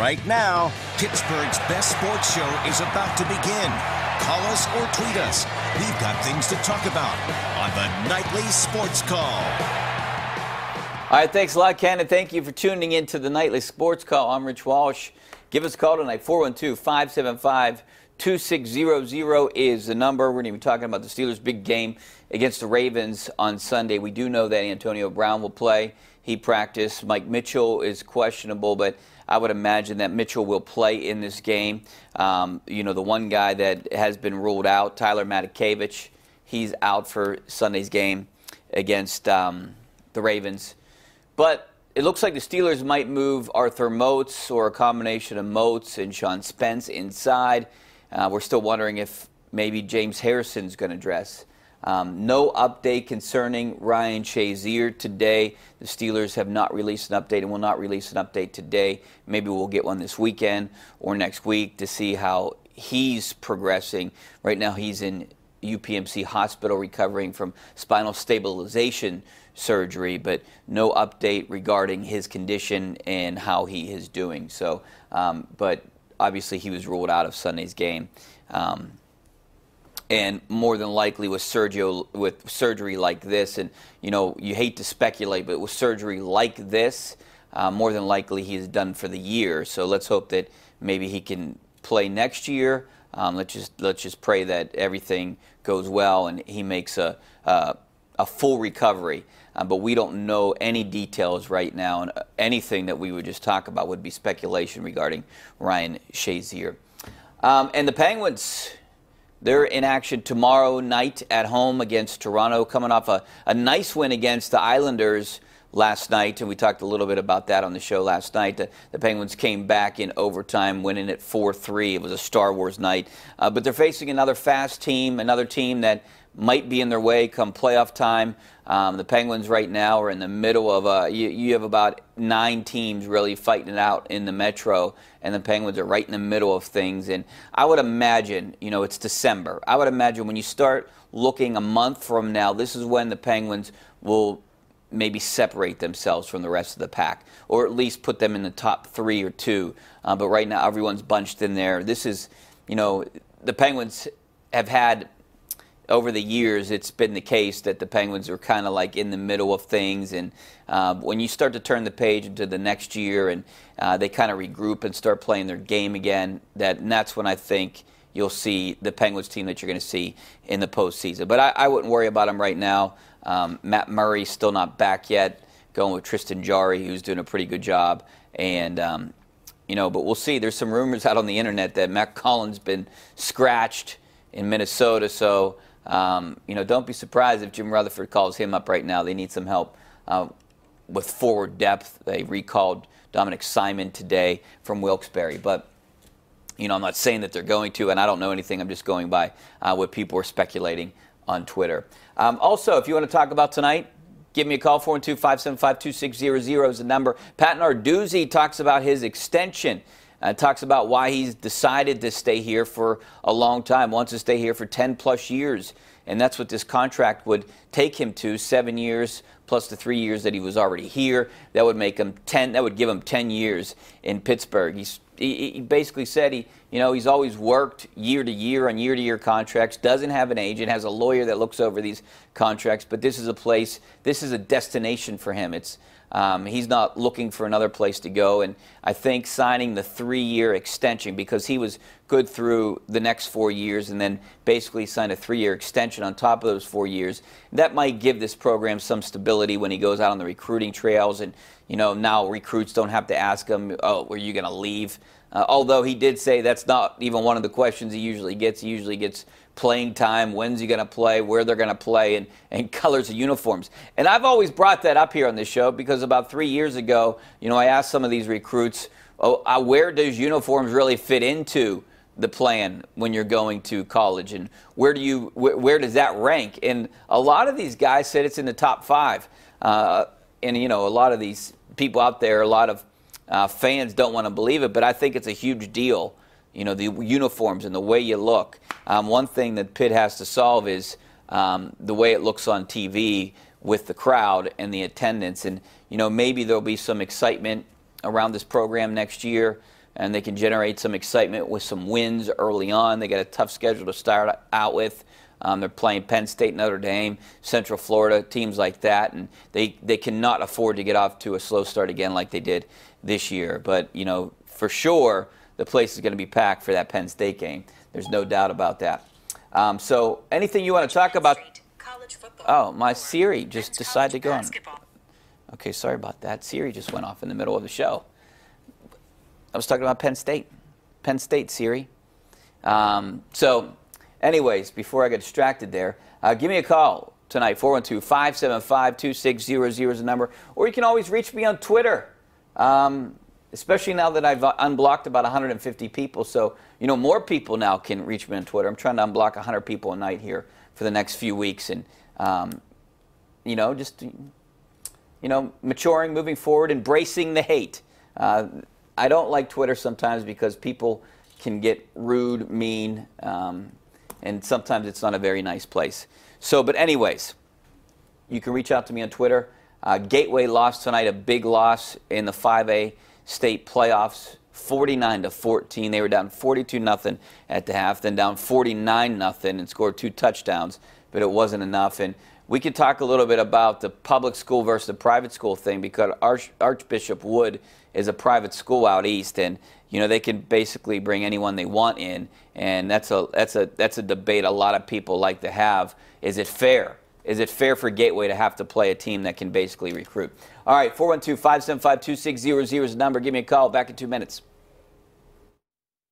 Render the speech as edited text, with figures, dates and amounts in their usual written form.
Right now, Pittsburgh's best sports show is about to begin. Call us or tweet us. We've got things to talk about on the Nightly Sports Call. All right, thanks a lot, Ken, and thank you for tuning in to the Nightly Sports Call. I'm Rich Walsh. Give us a call tonight. 412-575-2600 is the number. We're going to be talking about the Steelers' big game against the Ravens on Sunday. We do know that Antonio Brown will play. He practiced. Mike Mitchell is questionable, but I would imagine that Mitchell will play in this game. The one guy that has been ruled out, Tyler Matakevich, he's out for Sunday's game against the Ravens. But it looks like the Steelers might move Arthur Moats or a combination of Moats and Sean Spence inside. We're still wondering if maybe James Harrison's going to dress. No update concerning Ryan Shazier today. The Steelers have not released an update and will not release an update today. Maybe we'll get one this weekend or next week to see how he's progressing. Right now he's in UPMC hospital recovering from spinal stabilization surgery, but no update regarding his condition and how he is doing. So, but obviously he was ruled out of Sunday's game. And more than likely with surgery like this, and you hate to speculate, but with surgery like this, more than likely he is done for the year. So let's hope that maybe he can play next year. Let's just pray that everything goes well and he makes a full recovery. But we don't know any details right now, and anything that we would just talk about would be speculation regarding Ryan Shazier. And the Penguins, they're in action tomorrow night at home against Toronto, coming off a nice win against the Islanders last night, and we talked a little bit about that on the show last night. The Penguins came back in overtime, winning at 4-3. It was a Star Wars night. But they're facing another fast team, another team that might be in their way come playoff time. The Penguins right now are in the middle of you have about 9 teams really fighting it out in the Metro, and the Penguins are right in the middle of things. And I would imagine, it's December. I would imagine when you start looking a month from now, this is when the Penguins will maybe separate themselves from the rest of the pack, or at least put them in the top 3 or 2. But right now, everyone's bunched in there. This is, the Penguins have had, over the years, it's been the case that the Penguins are kind of like in the middle of things. And when you start to turn the page into the next year and they kind of regroup and start playing their game again, that's when I think you'll see the Penguins team that you're going to see in the postseason. But I wouldn't worry about them right now. Matt Murray's still not back yet, going with Tristan Jarry, who's doing a pretty good job. And, but we'll see. There's some rumors out on the internet that Matt Cullen's been scratched in Minnesota. So, don't be surprised if Jim Rutherford calls him up right now. They need some help with forward depth. They recalled Dominic Simon today from Wilkes-Barre. But, I'm not saying that they're going to, and I don't know anything. I'm just going by what people are speculating on Twitter. Also, if you want to talk about tonight, give me a call. 412-575-2600 is the number. Pat Narduzzi talks about his extension. Talks about why he's decided to stay here for a long time, wants to stay here for 10-plus years. And that's what this contract would take him to, 7 years plus the 3 years that he was already here. That would make him 10. That would give him 10 years in Pittsburgh. He basically said he's always worked year to year on year-to-year contracts, doesn't have an agent, has a lawyer that looks over these contracts, but this is a place, this is a destination for him. He's not looking for another place to go, and I think signing the 3-year extension, because he was good through the next 4 years and then basically signed a 3-year extension on top of those 4 years, that might give this program some stability when he goes out on the recruiting trails. And now recruits don't have to ask him, oh, are you going to leave? Although he did say that's not even one of the questions he usually gets. He usually gets playing time, when's he going to play, where they're going to play, and colors of uniforms. And I've always brought that up here on this show because about 3 years ago, I asked some of these recruits, where does uniforms really fit into the plan when you're going to college, and where does that rank? And a lot of these guys said it's in the top 5. And a lot of these people out there, a lot of fans don't want to believe it, but I think it's a huge deal. The uniforms and the way you look. One thing that Pitt has to solve is the way it looks on TV with the crowd and the attendance. And, maybe there'll be some excitement around this program next year. and they can generate some excitement with some wins early on. They got a tough schedule to start out with. They're playing Penn State, Notre Dame, Central Florida, teams like that, and they cannot afford to get off to a slow start again like they did this year. But, you know, for sure, the place is going to be packed for that Penn State game. There's no doubt about that. So anything you want to talk about? Oh, my Siri just decided to go on. Okay, sorry about that. Siri just went off in the middle of the show. I was talking about Penn State. Penn State, Siri. So anyways, before I get distracted there, give me a call tonight, 412-575-2600 is the number. Or you can always reach me on Twitter, especially now that I've unblocked about 150 people. So, you know, more people now can reach me on Twitter. I'm trying to unblock 100 people a night here for the next few weeks. And, you know, just, you know, maturing, moving forward, embracing the hate. I don't like Twitter sometimes because people can get rude, mean, and sometimes it's not a very nice place. So, but anyways, you can reach out to me on Twitter. Gateway lost tonight, a big loss in the 5A state playoffs, 49-14. They were down 42-0 at the half, then down 49-0 and scored 2 touchdowns, but it wasn't enough. And we could talk a little bit about the public school versus the private school thing because Archbishop Wood is a private school out east, and you know they can basically bring anyone they want in, and that's a debate a lot of people like to have. Is it fair? Is it fair for Gateway to have to play a team that can basically recruit? All right, 412-575-2600 is the number. Give me a call. Back in 2 minutes.